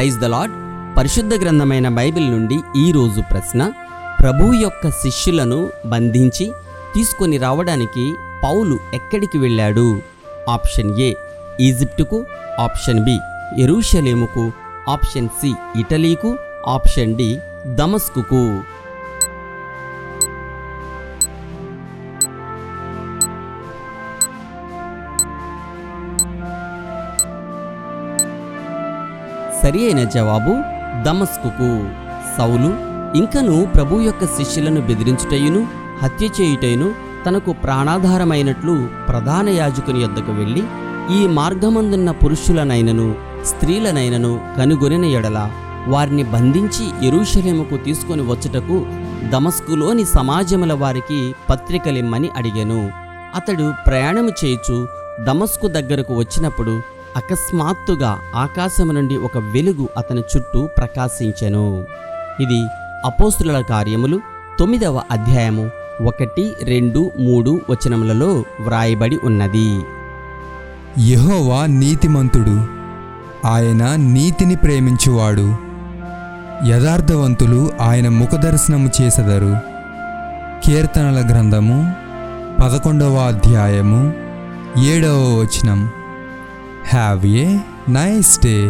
Praise the lord. పరిశుద్ధ గ్రంథమైన Bible నుండి ఈరోజు ప్రశ్న: ప్రభువు యొక్క శిష్యులను బంధించి తీసుకొని రావడానికి పౌలు ఎక్కడికి వెళ్ళాడు? ఆప్షన్ ఏ ఈజిప్టుకు, ఆప్షన్ బి యెరూషలేముకు, ఆప్షన్ సి ఇటలీకు, ఆప్షన్ డి దమస్కుకు. సరి అయిన జవాబు దమస్కుకు. సౌలు ఇంకను ప్రభు యొక్క శిష్యులను బెదిరించుటయును హత్య చేయుటయును తనకు ప్రాణాధారమైనట్లు ప్రధాన యాజకుని యొద్దకు వెళ్ళి, ఈ మార్గమందున్న పురుషులనైనను స్త్రీలనైనను కనుగొనిన ఎడల వారిని బంధించి యెరూషలేముకు తీసుకొని వచ్చుటకు దమస్కులోని సమాజముల వారికి పత్రికలిమ్మని అడిగెను. అతడు ప్రయాణము చేయుచు దమస్కు దగ్గరకు వచ్చినప్పుడు అకస్మాత్తుగా ఆకాశము నుండి ఒక వెలుగు అతని చుట్టూ ప్రకాశించెను. ఇది అపోస్తుల కార్యములు 9వ అధ్యాయము 1, 2, 3 వచనములలో వ్రాయబడి ఉన్నది. యెహోవా నీతిమంతుడు, ఆయన నీతిని ప్రేమించువాడు. యథార్థవంతులు ఆయన ముఖదర్శనము చేసెదరు. కీర్తనల గ్రంథము 11వ అధ్యాయము 7వ వచనం. Have a nice day.